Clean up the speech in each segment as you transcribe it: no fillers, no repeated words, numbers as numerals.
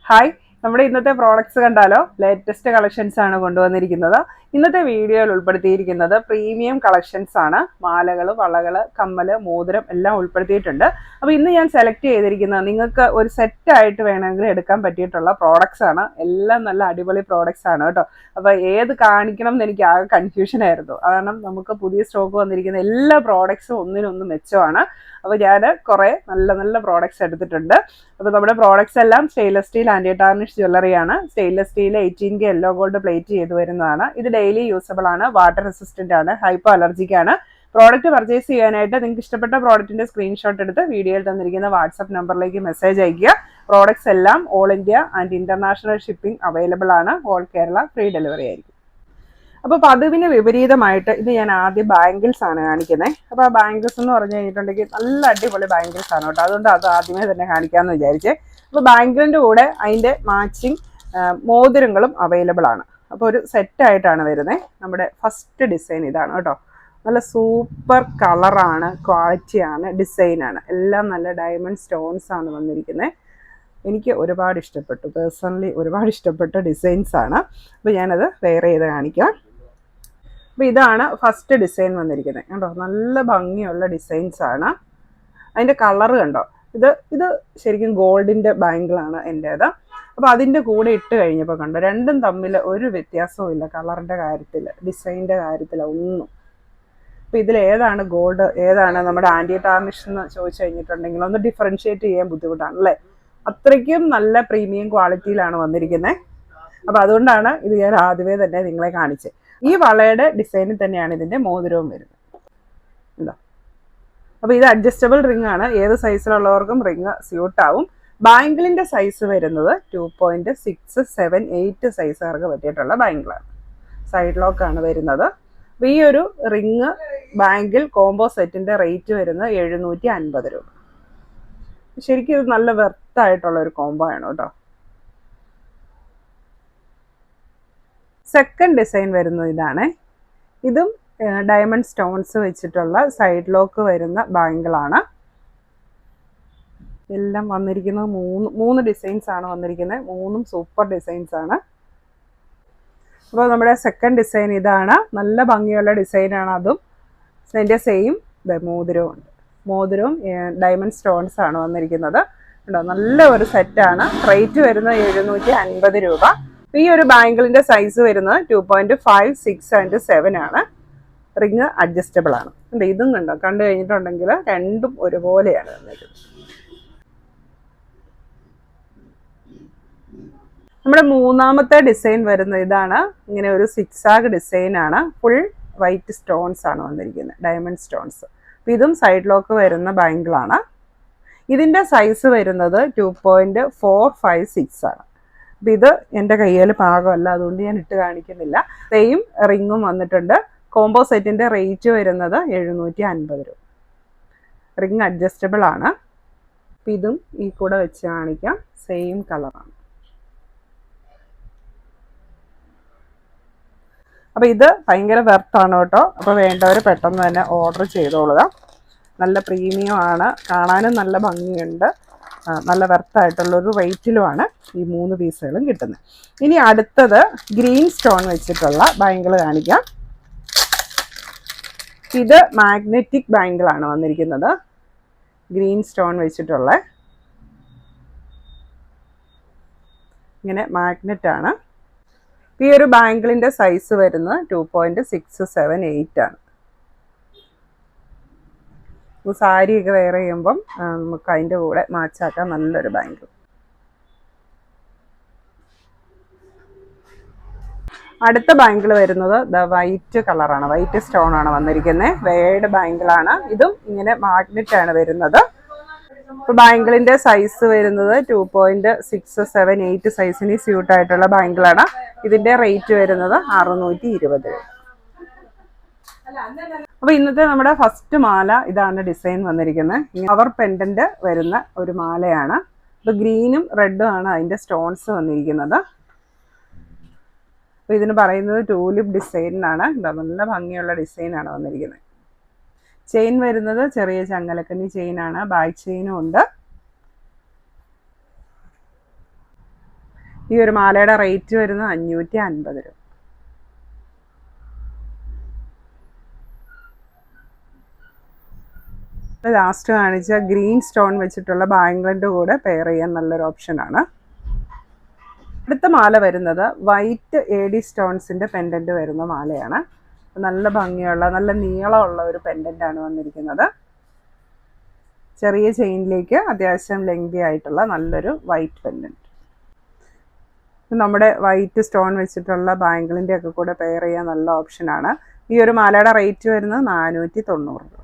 Hi, നമ്മുടെ ഇന്നത്തെ products കണ്ടാലോ? ലേറ്റസ്റ്റ് കളക്ഷൻസ് ആണ് കൊണ്ടുവന്നിരിക്കുന്നത്. ഇന്നത്തെ വീഡിയോയിൽ ഉൾപ്പെടുത്തിയിരിക്കുന്നത് പ്രീമിയം കളക്ഷൻസ് ആണ്. മാലകൾ, വളകൾ, കമ്മല്, മോതിരം എല്ലാം ഉൾപ്പെടുത്തിയിട്ടുണ്ട്. അപ്പോൾ ഇന്ന് ഞാൻ സെലക്ട് ചെയ്തിരിക്കുന്നത് നിങ്ങൾക്ക് ഒരു സെറ്റായിട്ട് വേണമെങ്കിൽ എടുക്കാൻ പറ്റിയിട്ടുള്ള പ്രോഡക്ട്സ് ആണ്. എല്ലാം നല്ല അടിപൊളി പ്രോഡക്ട്സ് ആണ് കേട്ടോ. അപ്പോൾ ഏത് കാണിക്കണം എന്ന് എനിക്ക് ആകെ കൺഫ്യൂഷൻ ആയിരുന്നു. കാരണം നമുക്ക് പുതിയ സ്റ്റോക്ക് വന്നിരിക്കുന്ന എല്ലാ പ്രോഡക്ട്സും ഒന്നിനൊന്ന് മെച്ചമാണ്. അപ്പോൾ ഞാൻ കുറേ നല്ല നല്ല പ്രോഡക്ട്സ് എടുത്തിട്ടുണ്ട്. അപ്പോൾ നമ്മുടെ പ്രോഡക്ട്സ് എല്ലാം സ്റ്റെയിൻലെസ് സ്റ്റീൽ ആൻറ്റി ടാർണിഷ് ജ്വല്ലറിയാണ്. Stainless steel 18K yellow gold plate ചെയ്ത് വരുന്നതാണ്. ഇത് ഡെയിലി യൂസബിൾ ആണ്, വാട്ടർ റെസിസ്റ്റന്റ് ആണ്, ഹൈപ്പോ അലർജിക് ആണ്. പ്രോഡക്റ്റ് പർച്ചേസ് ചെയ്യാനായിട്ട് നിങ്ങൾക്ക് ഇഷ്ടപ്പെട്ട പ്രോഡക്റ്റിന്റെ സ്ക്രീൻഷോട്ട് എടുത്ത് വീഡിയോയിൽ തന്നിരിക്കുന്ന വാട്സ്ആപ്പ് നമ്പറിലേക്ക് മെസ്സേജ് അയയ്ക്കുക. പ്രോഡക്ട്സ് എല്ലാം all India and international shipping available ആണ്. ഓൾ കേരള ഫ്രീ ഡെലിവറി ആയിരിക്കും. അപ്പോൾ പതിവിന് വിപരീതമായിട്ട് ഇത് ഞാൻ ആദ്യം ബാംഗിൾസ് ആണ് കാണിക്കുന്നത്. അപ്പോൾ ആ ബാംഗിൾസ് എന്ന് പറഞ്ഞു കഴിഞ്ഞിട്ടുണ്ടെങ്കിൽ നല്ല അടിപൊളി ബാംഗിൾസ് ആണ് കേട്ടോ. അതുകൊണ്ട് അത് ആദ്യമേ തന്നെ കാണിക്കാമെന്ന് വിചാരിച്ചേ. അപ്പോൾ ബാംഗിളിൻ്റെ കൂടെ അതിൻ്റെ മാച്ചിങ് മോതിരങ്ങളും അവൈലബിൾ ആണ്. അപ്പോൾ ഒരു സെറ്റായിട്ടാണ് വരുന്നത്. നമ്മുടെ ഫസ്റ്റ് ഡിസൈൻ ഇതാണ് കേട്ടോ. നല്ല സൂപ്പർ കളറാണ്, ക്വാളിറ്റിയാണ്, ഡിസൈനാണ്. എല്ലാം നല്ല ഡയമണ്ട് സ്റ്റോൺസ് ആണ് വന്നിരിക്കുന്നത്. എനിക്ക് ഒരുപാട് ഇഷ്ടപ്പെട്ടു, പേഴ്സണലി ഒരുപാട് ഇഷ്ടപ്പെട്ട ഡിസൈൻസ് ആണ്. അപ്പോൾ ഞാനത് വെയർ ചെയ്ത് കാണിക്കാം. അപ്പോൾ ഇതാണ് ഫസ്റ്റ് ഡിസൈൻ വന്നിരിക്കുന്നത് കണ്ടോ. നല്ല ഭംഗിയുള്ള ഡിസൈൻസ് ആണ്. അതിൻ്റെ കളർ കണ്ടോ. ഇത് ശരിക്കും ഗോൾഡിൻ്റെ ബാംഗിളാണ് എൻ്റേത്. അപ്പോൾ അതിൻ്റെ കൂടെ ഇട്ട് കഴിഞ്ഞപ്പോൾ കണ്ടോ, രണ്ടും തമ്മിൽ ഒരു വ്യത്യാസവും ഇല്ല. കളറിൻ്റെ കാര്യത്തിൽ, ഡിസൈനിൻ്റെ കാര്യത്തിൽ ഒന്നും. അപ്പോൾ ഇതിൽ ഏതാണ് ഗോൾഡ്, ഏതാണ് നമ്മുടെ ആൻറ്റി ടാർണിഷ് എന്ന് ചോദിച്ചു കഴിഞ്ഞിട്ടുണ്ടെങ്കിൽ ഒന്ന് ഡിഫറൻഷ്യേറ്റ് ചെയ്യാൻ ബുദ്ധിമുട്ടാണ് അല്ലേ. അത്രയ്ക്കും നല്ല പ്രീമിയം ക്വാളിറ്റിയിലാണ് വന്നിരിക്കുന്നത്. അപ്പോൾ അതുകൊണ്ടാണ് ഇത് ഞാൻ ആദ്യമേ തന്നെ നിങ്ങളെ കാണിച്ചത്. ഈ വളയുടെ ഡിസൈനിൽ തന്നെയാണ് ഇതിൻ്റെ മോതിരവും വരുന്നത്. എന്താ, അപ്പോൾ ഇത് അഡ്ജസ്റ്റബിൾ റിംഗ് ആണ്. ഏത് സൈസിലുള്ളവർക്കും റിംഗ് സ്യൂട്ടാവും. ബാംഗിളിൻ്റെ സൈസ് വരുന്നത് 2.678 സൈസുകാർക്ക് പറ്റിയിട്ടുള്ള ബാംഗിളാണ്. സൈഡ് ലോക്കാണ് വരുന്നത്. അപ്പോൾ ഈ ഒരു റിംഗ് ബാംഗിൾ കോംബോ സെറ്റിൻ്റെ റേറ്റ് വരുന്നത് 750 രൂപ. ശരിക്കും ഇത് നല്ല വെർത്തായിട്ടുള്ള ഒരു കോംബോ ആണ് കേട്ടോ. സെക്കൻഡ് ഡിസൈൻ വരുന്നത് ഇതാണ്. ഇതും ഡയമണ്ട് സ്റ്റോൺസ് വെച്ചിട്ടുള്ള സൈഡ് ലോക്ക് വരുന്ന ബാംഗിളാണ്. എല്ലാം വന്നിരിക്കുന്നത് മൂന്ന് ഡിസൈൻസ് ആണ് വന്നിരിക്കുന്നത്. മൂന്നും സൂപ്പർ ഡിസൈൻസ് ആണ്. അപ്പോൾ നമ്മുടെ സെക്കൻഡ് ഡിസൈൻ ഇതാണ്. നല്ല ഭംഗിയുള്ള ഡിസൈനാണ്. അതും അതിൻ്റെ സെയിം മോതിരവും ഉണ്ട്. മോതിരവും ഡയമണ്ട് സ്റ്റോൺസ് ആണ് വന്നിരിക്കുന്നത് കേട്ടോ. നല്ല ഒരു സെറ്റാണ്. റേറ്റ് വരുന്നത് 750 രൂപ. ഈ ഒരു ബാംഗിളിൻ്റെ സൈസ് വരുന്നത് 2.5, 6 and 7 ആണ്. റിങ് അഡ്ജസ്റ്റബിൾ ആണ്. ഇതും കണ്ടോ, കണ്ടു കഴിഞ്ഞിട്ടുണ്ടെങ്കിൽ രണ്ടും ഒരുപോലെയാണ് വന്നിരിക്കുന്നത്. നമ്മുടെ മൂന്നാമത്തെ ഡിസൈൻ വരുന്നത് ഇതാണ്. ഇങ്ങനെ ഒരു സിക്സാഗ് ഡിസൈൻ ആണ്. ഫുൾ വൈറ്റ് സ്റ്റോൺസ് ആണ് വന്നിരിക്കുന്നത്, ഡയമണ്ട് സ്റ്റോൺസ്. അപ്പോൾ ഇതും സൈഡ് ലോക്ക് വരുന്ന ബാംഗിളാണ്. ഇതിൻ്റെ സൈസ് വരുന്നത് 2.456 ആണ്. അപ്പോൾ ഇത് എൻ്റെ കയ്യിൽ പാകമല്ല, അതുകൊണ്ട് ഞാൻ ഇട്ട് കാണിക്കുന്നില്ല. സെയിം റിങ്ങും വന്നിട്ടുണ്ട്. കോംബോ സെറ്റിൻ്റെ റേറ്റ് വരുന്നത് 750 രൂപ. റിങ് അഡ്ജസ്റ്റബിൾ ആണ്. അപ്പോൾ ഇതും ഈ കൂടെ വെച്ച് കാണിക്കാം. സെയിം കളറാണ്. അപ്പോൾ ഇത് ഭയങ്കര വെർത്താണ് കേട്ടോ. അപ്പോൾ വേണ്ടവർ പെട്ടെന്ന് തന്നെ ഓർഡർ ചെയ്തോളുക. നല്ല പ്രീമിയം ആണ്, കാണാനും നല്ല ഭംഗിയുണ്ട്, നല്ല വെർത്തായിട്ടുള്ളൊരു റേറ്റിലുമാണ് ഈ 3 പീസുകളും കിട്ടുന്നത്. ഇനി അടുത്തത് ഗ്രീൻ സ്റ്റോൺ വെച്ചിട്ടുള്ള ബാംഗിൾ കാണിക്കാം. ഇത് മാഗ്നറ്റിക് ബാംഗിളാണ് വന്നിരിക്കുന്നത്. ഗ്രീൻ സ്റ്റോൺ വെച്ചിട്ടുള്ള ഇങ്ങനെ മാഗ്നറ്റ് ആണ്. ഈ ഒരു ബാംഗിളിൻ്റെ സൈസ് വരുന്നത് 2.678 ആണ്. സാരിയൊക്കെ വെയർ ചെയ്യുമ്പം നമുക്ക് അതിൻ്റെ കൂടെ മാച്ചാക്കാൻ നല്ലൊരു ബാംഗിൾ. അടുത്ത ബാംഗിൾ വരുന്നത് വൈറ്റ് കളറാണ്, വൈറ്റ് സ്റ്റോൺ ആണ് വന്നിരിക്കുന്നത്. വേഡ് ബാംഗിളാണ്. ഇതും ഇങ്ങനെ മാഗ്നറ്റ് ആണ് വരുന്നത്. ഇപ്പോൾ ബാംഗിളിൻ്റെ സൈസ് വരുന്നത് 2.678 സൈസിന് സ്യൂട്ടായിട്ടുള്ള ബാംഗിളാണ്. ഇതിൻ്റെ റേറ്റ് വരുന്നത് 620 രൂപ. അപ്പോൾ ഇന്നത്തെ നമ്മുടെ ഫസ്റ്റ് മാല ഇതാണ് ഡിസൈൻ വന്നിരിക്കുന്നത്. ഫ്ലവർ പെൻഡന്റ് വരുന്ന ഒരു മാലയാണ്. ഇപ്പോൾ ഗ്രീനും റെഡും ആണ് അതിൻ്റെ സ്റ്റോൺസ് വന്നിരിക്കുന്നത്. അപ്പോൾ ഇതിന് പറയുന്നത് ടൂലിപ്പ് ഡിസൈൻ എന്നാണ്. നല്ല ഭംഗിയുള്ള ഡിസൈനാണ് വന്നിരിക്കുന്നത്. ചെയിൻ വരുന്നത് ചെറിയ ചങ്ങലക്കണ്ണി ചെയിനാണ്. ബാക്ക് ചെയിനും ഉണ്ട്. ഈ ഒരു മാലയുടെ റേറ്റ് വരുന്നത് 550 രൂപ. ലാസ്റ്റ് കാണിച്ച ഗ്രീൻ സ്റ്റോൺ വെച്ചിട്ടുള്ള ബാംഗ്ലൻ്റെ കൂടെ പെയർ ചെയ്യാൻ നല്ലൊരു ഓപ്ഷനാണ്. അടുത്ത മാല വരുന്നത് വൈറ്റ് AD സ്റ്റോൺസിൻ്റെ പെൻഡൻറ്റ് വരുന്ന മാലയാണ്. നല്ല ഭംഗിയുള്ള നല്ല നീളമുള്ള ഒരു പെൻഡൻ്റാണ് വന്നിരിക്കുന്നത്. ചെറിയ ചെയിനിലേക്ക് അത്യാവശ്യം ലെങ്തി ആയിട്ടുള്ള നല്ലൊരു വൈറ്റ് പെൻഡൻറ്റ്. നമ്മുടെ വൈറ്റ് സ്റ്റോൺ വെച്ചിട്ടുള്ള ബാംഗിളിൻ്റെ ഒക്കെ കൂടെ പെയർ ചെയ്യാൻ നല്ല ഓപ്ഷനാണ്. ഈ ഒരു മാലയുടെ റേറ്റ് വരുന്നത് 490 രൂപ.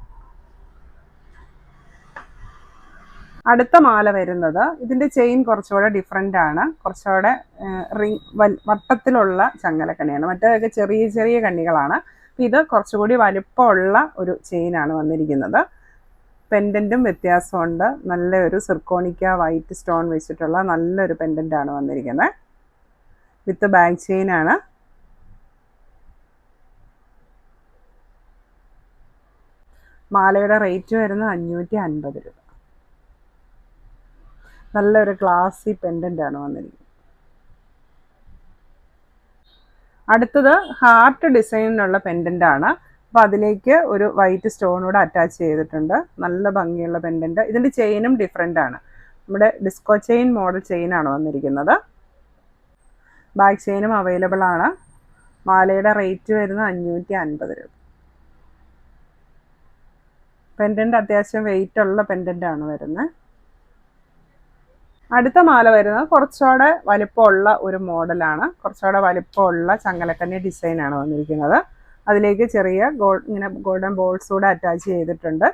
അടുത്ത മാല വരുന്നത് ഇതിൻ്റെ ചെയിൻ കുറച്ചുകൂടെ ഡിഫറെൻ്റ് ആണ്. കുറച്ചുകൂടെ വട്ടത്തിലുള്ള ചങ്ങലക്കണ്ണിയാണ്. മറ്റേതൊക്കെ ചെറിയ ചെറിയ കണ്ണികളാണ്. ഇത് കുറച്ചുകൂടി വലിപ്പമുള്ള ഒരു ചെയിനാണ് വന്നിരിക്കുന്നത്. പെൻഡൻറ്റും വ്യത്യാസമുണ്ട്. നല്ലൊരു സിർക്കോണിക്ക വൈറ്റ് സ്റ്റോൺ വെച്ചിട്ടുള്ള നല്ലൊരു പെൻഡൻ്റാണ് വന്നിരിക്കുന്നത്. വിത്ത് ബാക്ക് ചെയിനാണ്. മാലയുടെ റേറ്റ് വരുന്നത് 550 രൂപ. നല്ലൊരു ക്ലാസി പെൻഡൻ്റാണ് വന്നിരിക്കുന്നത്. അടുത്തത് ഹാർട്ട് ഡിസൈനിലുള്ള പെൻഡൻ്റാണ്. അപ്പോൾ അതിലേക്ക് ഒരു വൈറ്റ് സ്റ്റോണൂടെ അറ്റാച്ച് ചെയ്തിട്ടുണ്ട്. നല്ല ഭംഗിയുള്ള പെൻഡൻറ്റ്. ഇതിൻ്റെ ചെയിനും ഡിഫറെൻ്റ് ആണ്. നമ്മുടെ ഡിസ്കോ ചെയിൻ മോഡൽ ചെയിനാണ് വന്നിരിക്കുന്നത്. ബാക്ക് ചെയിനും അവൈലബിൾ ആണ്. മാലയുടെ റേറ്റ് വരുന്നത് 550 രൂപ. പെൻഡൻറ്റ് അത്യാവശ്യം വെയിറ്റ് ഉള്ള പെൻഡൻ്റാണ് വരുന്നത്. അടുത്ത മാല വരുന്നത് കുറച്ചുകൂടെ വലിപ്പമുള്ള ഒരു മോഡലാണ്. കുറച്ചുകൂടെ വലിപ്പമുള്ള ചങ്ങലക്കണ്ണി ഡിസൈനാണ് വന്നിരിക്കുന്നത്. അതിലേക്ക് ചെറിയ ഇങ്ങനെ ഗോൾഡൻ ബോൾസ് കൂടെ അറ്റാച്ച് ചെയ്തിട്ടുണ്ട്.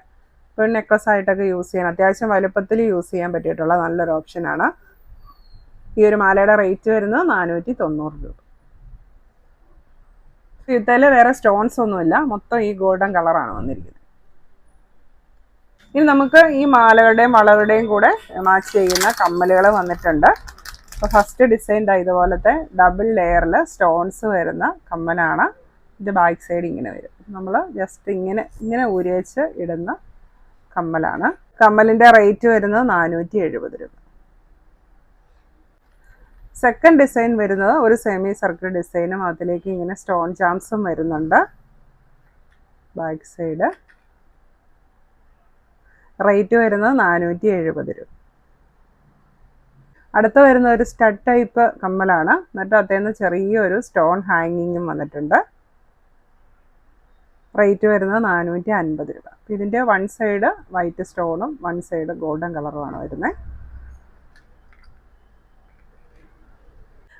ഒരു നെക്ലസ് ആയിട്ടൊക്കെ യൂസ് ചെയ്യാൻ അത്യാവശ്യം വലുപ്പത്തിൽ യൂസ് ചെയ്യാൻ പറ്റിയിട്ടുള്ള നല്ലൊരു ഓപ്ഷനാണ്. ഈ ഒരു മാലയുടെ റേറ്റ് വരുന്നത് 490 രൂപ. ഇതിൽ വേറെ സ്റ്റോൺസ് ഒന്നുമില്ല. മൊത്തം ഈ ഗോൾഡൻ കളറാണ് വന്നിരിക്കുന്നത്. ഇനി നമുക്ക് ഈ മാലകളുടെയും വളകളുടെയും കൂടെ മാച്ച് ചെയ്യുന്ന കമ്മലുകൾ വന്നിട്ടുണ്ട്. അപ്പോൾ ഫസ്റ്റ് ഡിസൈൻ ഇതുപോലത്തെ ഡബിൾ ലെയറിൽ സ്റ്റോൺസ് വരുന്ന കമ്മലാണ്. ഇത് ബാക്ക് സൈഡ് ഇങ്ങനെ വരും. നമ്മൾ ജസ്റ്റ് ഇങ്ങനെ ഊരി വെച്ച് ഇടുന്ന കമ്മലാണ്. കമ്മലിൻ്റെ റേറ്റ് വരുന്നത് 470 രൂപ. സെക്കൻഡ് ഡിസൈൻ വരുന്നത് ഒരു സെമി സർക്കിൾ ഡിസൈനും അതിലേക്ക് ഇങ്ങനെ സ്റ്റോൺ ജാംസും വരുന്നുണ്ട്. ബാക്ക് സൈഡ് റേറ്റ് വരുന്നത് 470 രൂപ. അടുത്ത വരുന്ന ഒരു സ്റ്റഡ് ടൈപ്പ് കമ്മലാണ്. എന്നിട്ട് അതിൽ ചെറിയൊരു സ്റ്റോൺ ഹാങ്ങിങ്ങും വന്നിട്ടുണ്ട്. റേറ്റ് വരുന്നത് 450 രൂപ. ഇതിൻ്റെ വൺ സൈഡ് വൈറ്റ് സ്റ്റോണും വൺ സൈഡ് ഗോൾഡൻ കളറുമാണ് വരുന്നത്.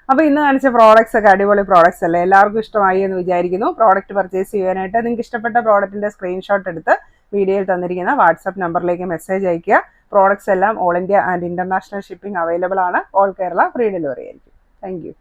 അപ്പോൾ ഇന്ന് കാണിച്ച പ്രോഡക്റ്റ്സ് ഒക്കെ അടിപൊളി പ്രോഡക്റ്റ്സ് അല്ലേ? എല്ലാവർക്കും ഇഷ്ടമായി എന്ന് വിചാരിക്കുന്നു. പ്രോഡക്റ്റ് പർച്ചേസ് ചെയ്യാനായിട്ട് നിങ്ങൾക്ക് ഇഷ്ടപ്പെട്ട പ്രോഡക്റ്റിൻ്റെ സ്ക്രീൻഷോട്ട് എടുത്ത് വീഡിയോയിൽ തന്നിരിക്കുന്ന വാട്സാപ്പ് നമ്പറിലേക്ക് മെസ്സേജ് അയയ്ക്കുക. പ്രോഡക്റ്റ്സ് എല്ലാം all India and international shipping available ആണ്. ഓൾ കേരള ഫ്രീ ഡെലിവറി ആയിരിക്കും. Thank you.